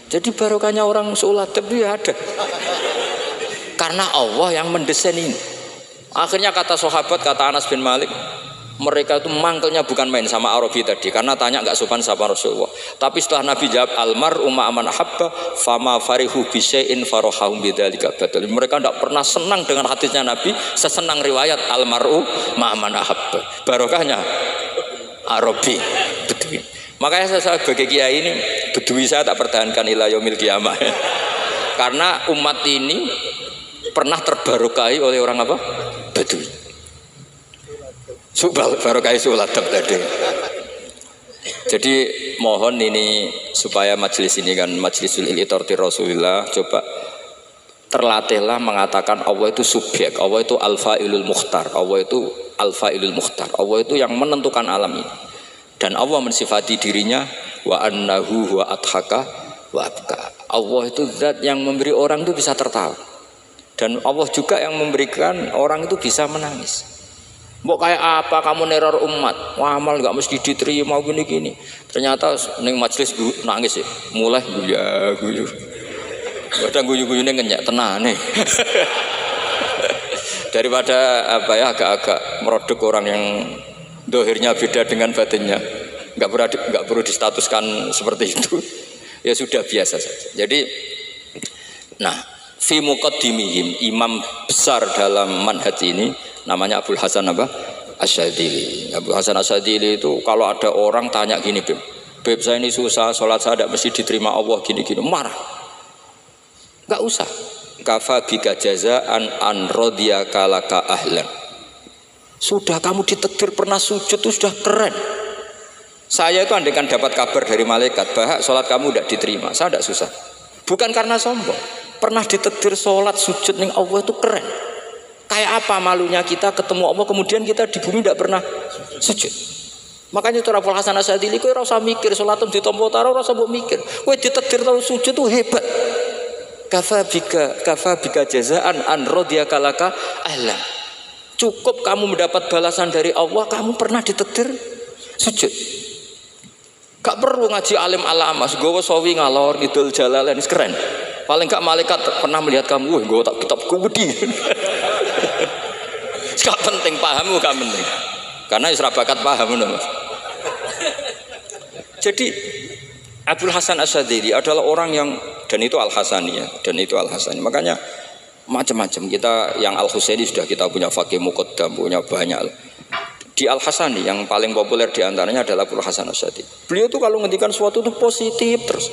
Jadi barokahnya orang sholat itu ya ada. Karena Allah yang mendesain ini. Akhirnya kata sahabat, kata Anas bin Malik, mereka itu mangkelnya bukan main sama Arabi tadi, karena tanya nggak sopan sama Rasulullah. Tapi setelah Nabi jawab almar'u ma'aman ahabba fama farihu bisyai'in farahahum bidzalika badal. Mereka tidak pernah senang dengan hadisnya Nabi sesenang riwayat almar'u ma'aman ahabba. Barokahnya Arabi Bedui. Makanya saya sebagai kiai ini Bedui saya tak pertahankan ila yaumil qiyamah. Karena umat ini pernah terbarokai oleh orang apa? Bedui. Barokai sholat tadi. Jadi mohon ini supaya majelis ini kan majlisul ilmi Rasulullah, coba terlatihlah mengatakan Allah itu subjek, Allah itu al-fa'ilul mukhtar, Allah itu al-fa'ilul mukhtar, Allah itu yang menentukan alam ini. Dan Allah mensifati dirinya wa annahu wa adhaka wa abka. Allah itu zat yang memberi orang itu bisa tertawa. Dan Allah juga yang memberikan orang itu bisa menangis. Mbok kayak apa kamu neror umat? Wah, amal nggak mesti diterima gini-gini. Ternyata neng majelis nangis ya. Mulai guyu. Kadang guyu-guyune ngenyak tenan nih. Daripada apa ya agak-agak merodok orang yang dohirnya beda dengan batinnya. Nggak perlu distatuskan seperti itu. Ya sudah biasa saja. Jadi fi muqaddimihim, imam besar dalam manhaj ini namanya Abul Hasan apa? Asyadzili. Abul Hasan Asyadzili itu kalau ada orang tanya gini, Beb saya ini susah, sholat saya tidak mesti diterima Allah gini-gini, marah. Enggak usah. Kafa bika jazaan an radiyaka laka ahlan. Sudah kamu ditakdir pernah sujud itu sudah keren. Saya itu andaikan dapat kabar dari malaikat bahwa sholat kamu tidak diterima, saya tidak susah. Bukan karena sombong. Pernah ditakdir sholat sujud ning Allah itu keren. Kayak apa malunya kita ketemu Allah kemudian kita di bumi tidak pernah sujud. Makanya itu Abul Hasan Asyadzili kowe ora usah mikir sholatem ditampa taro ora usah mbok mikir. Kowe ditakdir tau sujud itu hebat. Kafa bika jazaan an radiyaka laka ahlan. Cukup kamu mendapat balasan dari Allah, kamu pernah ditakdir sujud. Gak perlu ngaji alim alamas, gowo sawi ngalor ngidul jalalain keren. Paling gak malaikat pernah melihat kamu, gue tak kitab kubudi. Gak penting paham, gak penting. Karena isra bakat paham, Mas. Jadi Abul Hasan Asyadzili adalah orang yang, dan itu Al-Hasani ya, dan itu Al-Hasani. Makanya macam-macam kita yang Al-Husaini sudah kita punya Faqih Muqaddam, punya banyak. Di Al-Hasani yang paling populer diantaranya adalah Abul Hasan Asyadzili. Beliau tuh kalau ngendikan sesuatu itu positif terus.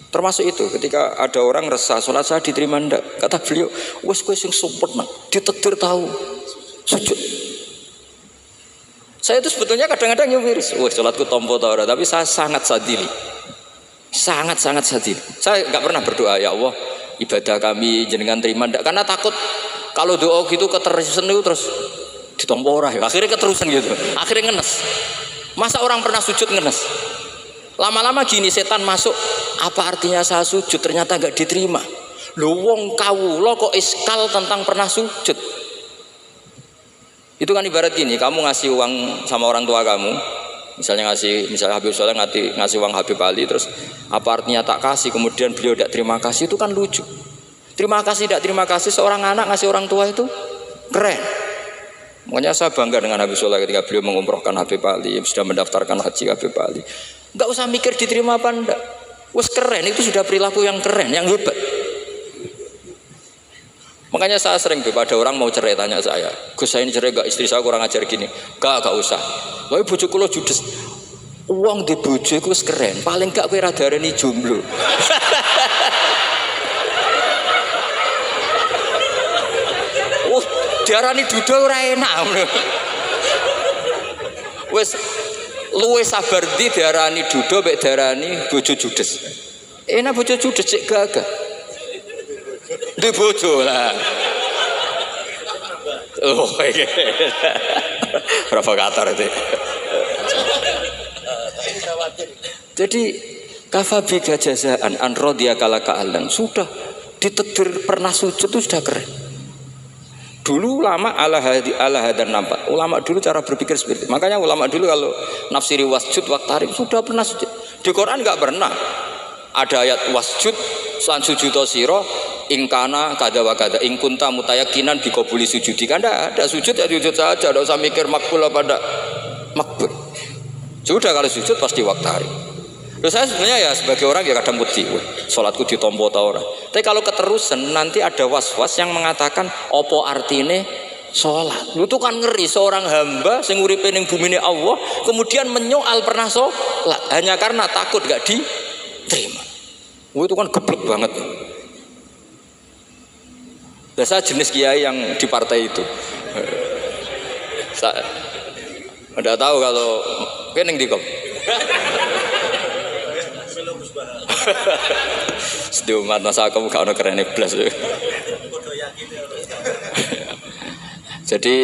Termasuk itu ketika ada orang resah sholat saya diterima ndak, kata beliau wes kowe sing sempurna ditakdir tahu sujud. Saya itu sebetulnya kadang-kadang miris, wes sholatku tompo ta ora, tapi saya sangat sadili, sangat sadili. Saya nggak pernah berdoa ya Allah ibadah kami jenengan terima ndak, karena takut kalau doa gitu keterusan itu terus ditompo ora ya, akhirnya keterusan gitu, akhirnya ngenes. Masa orang pernah sujud ngenes? Lama-lama gini setan masuk, apa artinya saya sujud ternyata gak diterima. Lho wong kawula kok iskal tentang pernah sujud. Itu kan ibarat gini, kamu ngasih uang sama orang tua kamu, misalnya Habib Soleh ngasih uang Habib Ali, terus apa artinya tak kasih, kemudian beliau tidak terima kasih, itu kan lucu. Terima kasih tidak terima kasih, seorang anak ngasih orang tua itu keren. Makanya saya bangga dengan Habib Soleh ketika beliau mengumrohkan Habib Ali, sudah mendaftarkan haji Habib Ali. Enggak usah mikir diterima apa enggak. Wes keren, itu sudah perilaku yang keren, yang hebat. Makanya saya sering pada orang mau cerai tanya saya, Gus saya ini cerai gak, istri saya kurang ajar gini. Gak usah. Wah bojoku lo judes. Uang di bojoku wes keren. Paling gak kowe ra darani jomblo. Diarani duda ora enak. Wes luwe sabar di diarani duda mek diarani bojo judes. Enak bojo judes cek gagah. Di bojo lah. Oh iya. Provokator itu. Jadi kafabika jazaan an radiyaka laka ahlan. Sudah ditakdir pernah sujud itu sudah keren. Dulu ulama ala hadan nampak. Ulama dulu cara berpikir seperti itu. Makanya ulama dulu kalau nafsiri wasjud waktarim sudah pernah sujud. Di Quran enggak pernah. Ada ayat wasjud lan sujudo sira ingkana kada wa kada ing kunta mutayakinan bi qabuli sujudi. Kan ada sujud ya sujud saja, enggak usah mikir makbul apa ndak makbul. Sudah kalau sujud pasti waktu. Terus saya sebenarnya ya sebagai orang ya kadang wedi, salatku ditompo ta ora. Tapi kalau keterusan nanti ada was-was yang mengatakan opo artine salat. Itu kan ngeri seorang hamba sing uripe ning bumine Allah kemudian menyoal pernah salat hanya karena takut gak diterima. Itu kan geblek banget. Saya jenis kiai yang di partai itu. Saya enggak tahu kalau kening di kok. Sedumat masa kamu gak ono keren blas. Jadi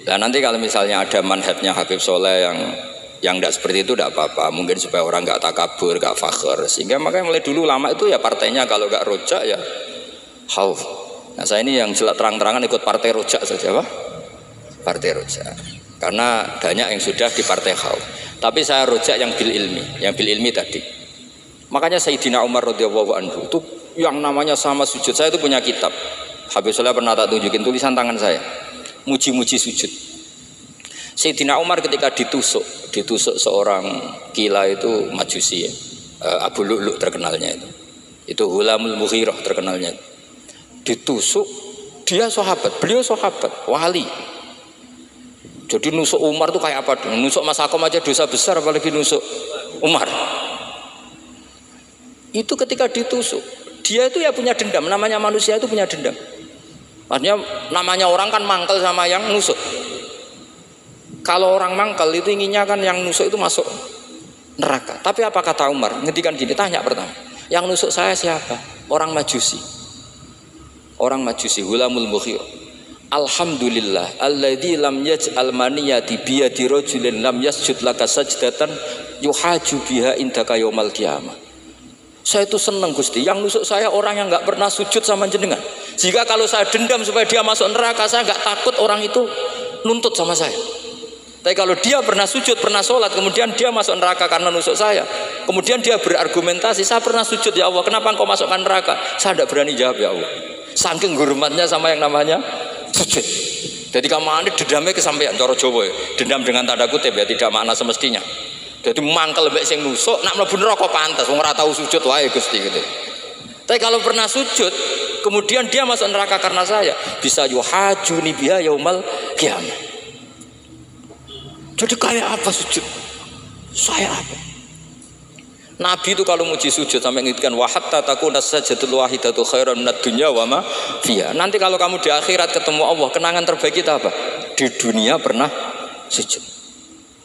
nah nanti kalau misalnya ada manhajnya Habib Soleh yang tidak seperti itu tidak apa-apa, mungkin supaya orang nggak takabur, nggak fakhr, sehingga makanya mulai dulu lama itu ya partainya kalau nggak rojak ya khauf. Nah saya ini yang terang-terangan ikut partai rojak saja, apa? Partai rojak, karena banyak yang sudah di partai khauf. Tapi saya rojak yang bil ilmi tadi. Makanya Sayyidina Umar radhiyallahu anhu itu yang namanya sama sujud, saya itu punya kitab. Habib Soleh pernah tak tunjukin tulisan tangan saya, muji-muji sujud. Sayyidina Umar ketika ditusuk seorang kila itu Majusi ya, Abu Lu'lu' terkenalnya itu Hulamul Mughirah terkenalnya. Ditusuk, dia sahabat, beliau sahabat, wali. Jadi nusuk Umar itu kayak apa? Nusuk Mas Akom aja dosa besar, apalagi nusuk Umar. Itu ketika ditusuk, dia itu ya punya dendam. Namanya manusia itu punya dendam. Artinya namanya orang kan mangkel sama yang nusuk. Kalau orang mangkel itu inginnya kan yang nusuk itu masuk neraka. Tapi apa kata Umar? Ngendikan gini, tanya pertama, yang nusuk saya siapa? Orang Majusi. Orang Majusi, Hulamul Mughirah. Alhamdulillah alladzi lam yaj'al maniyati biyadi rajulin lam yasjud laka sajdatan yuhaju biha indaka yaumal qiyamah. Saya itu senang Gusti, yang nusuk saya orang yang nggak pernah sujud sama jenengan. Jika kalau saya dendam supaya dia masuk neraka, saya nggak takut orang itu nuntut sama saya. Tapi kalau dia pernah sujud, pernah sholat, kemudian dia masuk neraka karena nusuk saya, kemudian dia berargumentasi, saya pernah sujud ya Allah, kenapa engkau masukkan neraka? Saya tidak berani jawab ya Allah. Saking hormatnya sama yang namanya sujud. Jadi kamu ini dendamnya kesampaian cara Jawa ya. Dendam dengan tanda kutip ya, tidak makna semestinya. Jadi mangkel mbek sing nusuk nak mlebu neraka pantes wong ora tau sujud wae Gusti gitu. Tapi kalau pernah sujud kemudian dia masuk neraka karena saya, bisa yuhajuni biha yaumal qiyamah. Jadi kayak apa sujud? Saya apa? Nabi itu kalau muji sujud sampai ngingatkan wa hatta takuna sajdatul wahidatu khairan minad dunya wa ma fiha. Nanti kalau kamu di akhirat ketemu Allah, kenangan terbaik kita apa? Di dunia pernah sujud.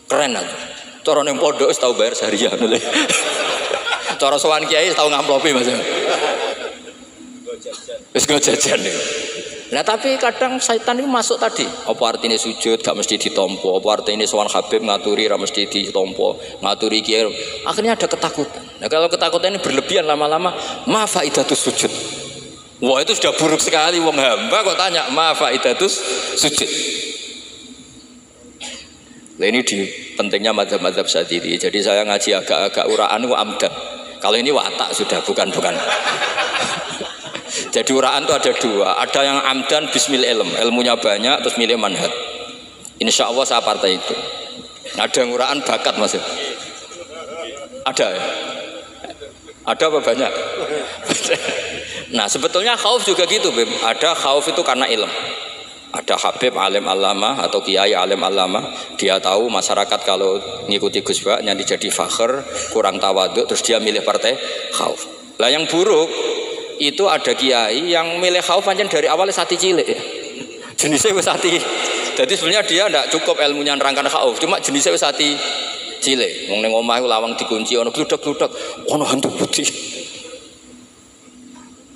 Keren aja. Cara ning pondok wis tau bayar syariah. Cara sowan kiai tau ngamplopi Mas. Wis go jajan. Nah tapi kadang setan itu masuk tadi. Apa artinya sujud gak mesti ditompo? Apa artinya sowan Habib ngaturi ra mesti ditompo? Ngaturi kiai. Akhirnya ada ketakutan. Nah kalau ketakutan ini berlebihan lama-lama, ma faidatus sujud. Wah itu sudah buruk sekali wong hamba kok tanya ma faidatus sujud. Nah ini di pentingnya mazhab-mazhab Syadzili. Jadi saya ngaji agak-agak uraan itu amdan. Kalau ini watak sudah bukan. Jadi uraan itu ada dua. Ada yang amdan bismil ilmunya banyak terus milih manhaj. Insya Allah saya partai itu. Ada yang uraan bakat Mas. Ada ya? Ada apa banyak? Nah sebetulnya khauf juga gitu Bim. Ada khauf itu karena ilmu. Ada Habib alim alama atau kiai alim alama, dia tahu masyarakat kalau ngikuti Gus Bak nanti jadi fakhr, kurang tawaduk, terus dia milih partai khauf. Lah yang buruk itu ada kiai yang milih khauf pancen dari awal sati cilik ya. Jenisnya wis sati. Jadi sebenarnya dia tidak cukup ilmunya nerangkan khauf, cuma jenisnya wis sati cilik. Wong ning omah lawang dikunci ono gludak-gludak, ono hantu putih.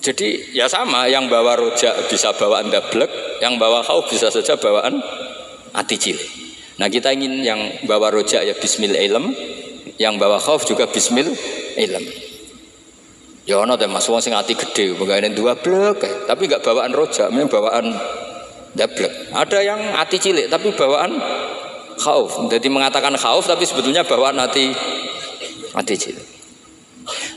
Jadi ya sama, yang bawa rojak bisa bawaan dablek, yang bawa khauf bisa saja bawaan ati cilik. Nah kita ingin yang bawa rojak ya bismil ilm, yang bawa khauf juga bismil ilm. Ya ono teh Mas wong sing ati gede, pegawene dua blek, tapi enggak bawaan rojak, memang bawaan dablek. Ada yang ati cilik tapi bawaan khauf. Jadi mengatakan khauf tapi sebetulnya bawaan ati cilik.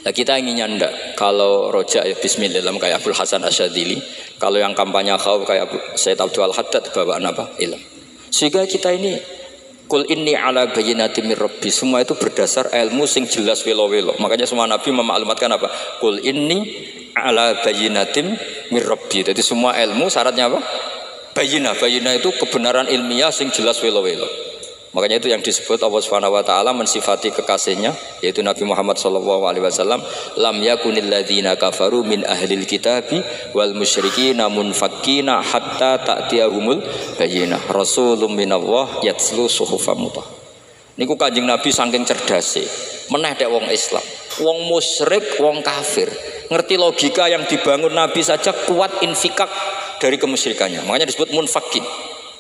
Nah, kita inginnya ndak. Kalau rojak ya bismillah kayak Abdul Hasan Asyadzili, kalau yang kampanye khauf kayak Sayyid Abdul Haddad bawaan apa? Ilm. Sehingga kita ini kul inni ala bayyinatin mir rabbi, semua itu berdasar ilmu sing jelas welo-welo. Makanya semua nabi memaklumatkan apa? Kul inni ala bayyinatin mir rabbi. Jadi semua ilmu syaratnya apa? Bayyinah. Bayyinah itu kebenaran ilmiah sing jelas welo-welo. Makanya itu yang disebut Allah Subhanahu wa taala mensifati kekasihnya yaitu Nabi Muhammad sallallahu alaihi wasallam, lam yakunil ladzina kafaru min ahlil kitabi wal musyrikina munfakkina hatta ta'tiyahumul bayyinah rasulun minallah yatslu suhufan mutahhar. Niku Kanjeng Nabi saking cerdase meneh dek wong Islam, wong musyrik, wong kafir ngerti logika yang dibangun Nabi saja kuat infikak dari kemusyrikannya. Makanya disebut munfakin.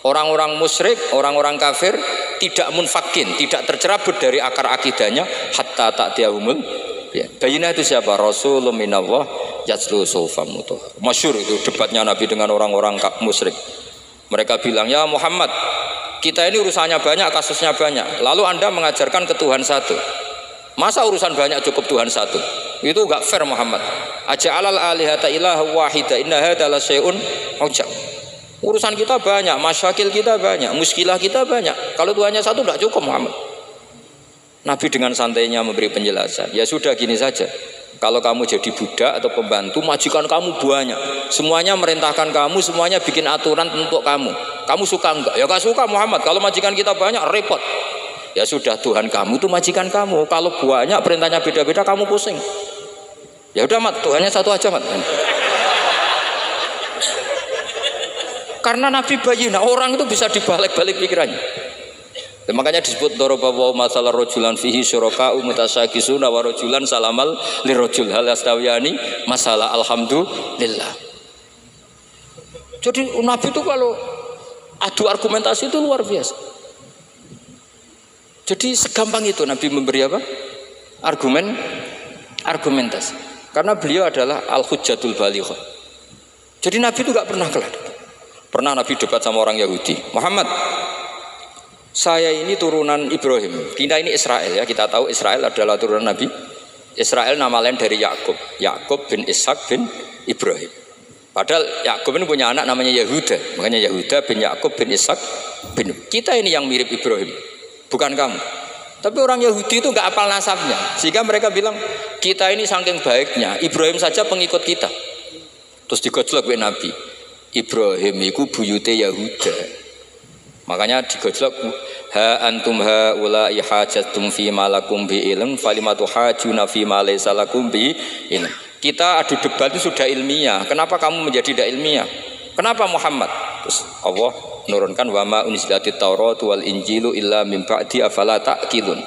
Orang-orang musyrik, orang-orang kafir tidak munfakin, tidak tercerabut dari akar akidahnya hatta ta'tiyahumul bayyinah. Itu siapa? Rasulun minallah yatslu suhufan mutahhar. Masyhur itu debatnya Nabi dengan orang-orang musyrik. Mereka bilang, "Ya Muhammad, kita ini urusannya banyak, kasusnya banyak. Lalu Anda mengajarkan ke Tuhan satu. Masa urusan banyak cukup Tuhan satu? Itu enggak fair Muhammad. Aja'alal alihata ilaha wahida inna hadza la syai'un ujab." Urusan kita banyak, masyakil kita banyak, muskilah kita banyak. Kalau Tuhannya satu tidak cukup Muhammad. Nabi dengan santainya memberi penjelasan. Ya sudah gini saja. Kalau kamu jadi budak atau pembantu, majikan kamu banyak. Semuanya merintahkan kamu, semuanya bikin aturan untuk kamu. Kamu suka enggak? Ya enggak suka Muhammad. Kalau majikan kita banyak repot. Ya sudah, Tuhan kamu itu majikan kamu. Kalau banyak perintahnya beda-beda kamu pusing. Ya udah Mat, Tuhannya satu aja Mat. Karena Nabi bayyinah, orang itu bisa dibalik-balik pikirannya. Dan makanya disebut daraballahu mathalan rajulan fihi syuraka'u mutasyakisuna wa rajulan salamal lirajul hal yastawiyani masalah alhamdulillah. Jadi Nabi itu kalau adu argumentasi itu luar biasa. Jadi segampang itu Nabi memberi apa? Argumentasi. Karena beliau adalah al-hujjatul balighah. Jadi Nabi itu enggak pernah kelewat. Pernah Nabi debat sama orang Yahudi, Muhammad, saya ini turunan Ibrahim, kita ini Israel ya, kita tahu Israel adalah turunan Nabi. Israel nama lain dari Yakub, Yakub bin Ishak bin Ibrahim. Padahal Yakub ini punya anak namanya Yahuda, makanya Yahuda bin Yakub bin Ishak bin. Kita ini yang mirip Ibrahim, bukan kamu. Tapi orang Yahudi itu nggak hafal nasabnya, sehingga mereka bilang kita ini saking baiknya, Ibrahim saja pengikut kita. Terus digojlok oleh Nabi. Ibrahim itu buyute Yahuda. Makanya digojlok ha antum ha ulai hajatum fi malakum bi ilm falimatu hajuna fi ma laysa lakum bi ilm. Kita adu debat itu sudah ilmiah. Kenapa kamu menjadi tidak ilmiah? Kenapa Muhammad? Terus Allah menurunkan wa ma unzilatit Taurat wal Injilu illa min ba'di afala ta'qilun.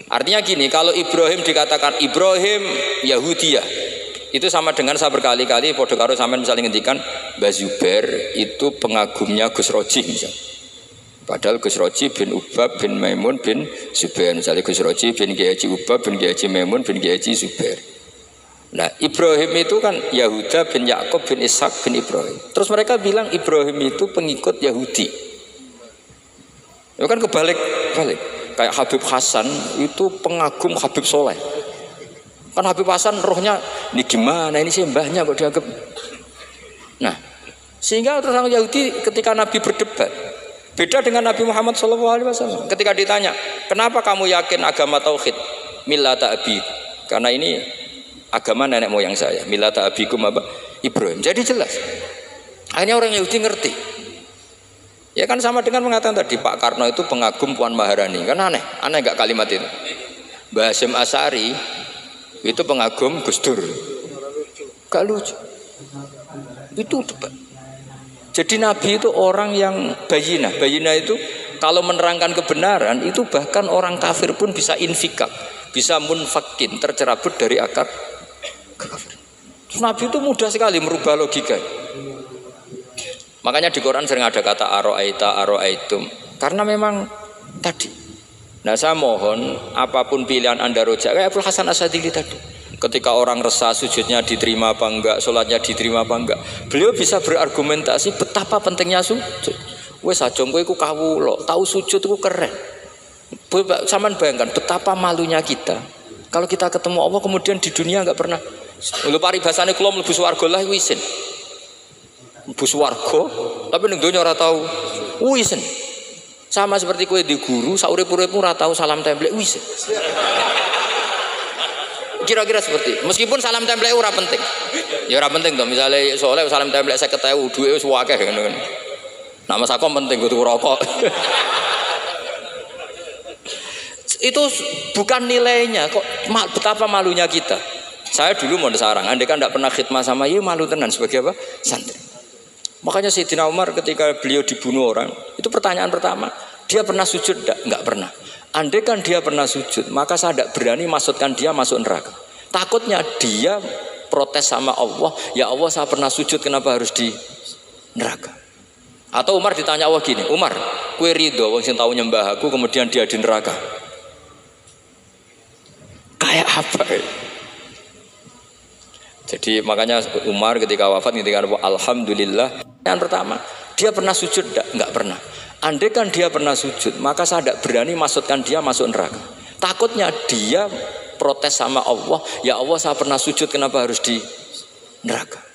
Artinya gini, kalau Ibrahim dikatakan Ibrahim Yahudiyah, itu sama dengan saya berkali-kali podo karo sampean misalnya ngendikan Mbah Zubair itu pengagumnya Gus Roji misalnya. Padahal Gus Roji bin Ubab bin Maimun bin Zubair, misalnya Gus Roji bin Kiai Haji Ubab bin Kiai Haji Maimun bin Kiai Haji Zubair. Nah Ibrahim itu kan Yahuda bin Yakub bin Ishak bin Ibrahim. Terus mereka bilang Ibrahim itu pengikut Yahudi. Itu kan kebalik-balik. Kayak Habib Hasan itu pengagum Habib Soleh. Kan Habib Hasan rohnya ini gimana, ini sih mbahnya kok dianggap. Nah sehingga terus orang Yahudi ketika Nabi berdebat beda dengan Nabi Muhammad SAW. Ketika ditanya kenapa kamu yakin agama tauhid millata abi, karena ini agama nenek moyang saya, millata abikum apa? Ibrahim. Jadi jelas akhirnya orang Yahudi ngerti. Ya kan sama dengan mengatakan tadi Pak Karno itu pengagum Puan Maharani. Kan aneh gak kalimat itu? Mbah Hasyim Asy'ari itu pengagum Gus Dur. Gak lucu. Itu debat. Jadi Nabi itu orang yang bayyinah. Bayyinah itu kalau menerangkan kebenaran itu bahkan orang kafir pun bisa infikak, bisa munfakin, tercerabut dari akar kekafiran. Nabi itu mudah sekali merubah logika. Makanya di Quran sering ada kata aro'aita, aro'aitum. Karena memang tadi. Nah saya mohon apapun pilihan Anda rojak kayak Abdul Hasan Asyadzili tadi. Ketika orang resah sujudnya diterima apa enggak, sholatnya diterima apa enggak, beliau bisa berargumentasi betapa pentingnya sujud. Wes ajeng kowe iku kawula, tahu sujud iku keren. Sampeyan bayangkan betapa malunya kita Kalau kita ketemu Allah kemudian di dunia nggak pernah. Lho paribasane kula mlebu swarga lah isin. Mlebu swarga tapi ning donya ora tau isin. Sama seperti kowe di guru saurip-uripmu ora tau salam templek isin. Kira-kira seperti meskipun salam templek ora penting. Ya ora penting to, misale soleh salam templek 50.000 duwe wis akeh ngono. Nama sakom penting kudu rokok. Itu bukan nilainya kok, betapa malunya kita. Saya dulu mau sarang, andai kan tidak pernah khidmah sama ya malu tenan sebagai apa? Santri. Makanya Sayyidina Umar ketika beliau dibunuh orang, itu pertanyaan pertama, dia pernah sujud enggak pernah. Andai kan dia pernah sujud, maka saya tidak berani masukkan dia masuk neraka. Takutnya dia protes sama Allah, ya Allah saya pernah sujud kenapa harus di neraka? Atau Umar ditanya Allah gini, Umar, kue ridho wong sing tau nyembah aku kemudian dia di neraka. Kayak apa? Jadi makanya Umar ketika wafat ketika alhamdulillah yang pertama dia pernah sujud enggak pernah. Andai kan dia pernah sujud maka saya tidak berani masukkan dia masuk neraka. Takutnya dia protes sama Allah, ya Allah saya pernah sujud kenapa harus di neraka.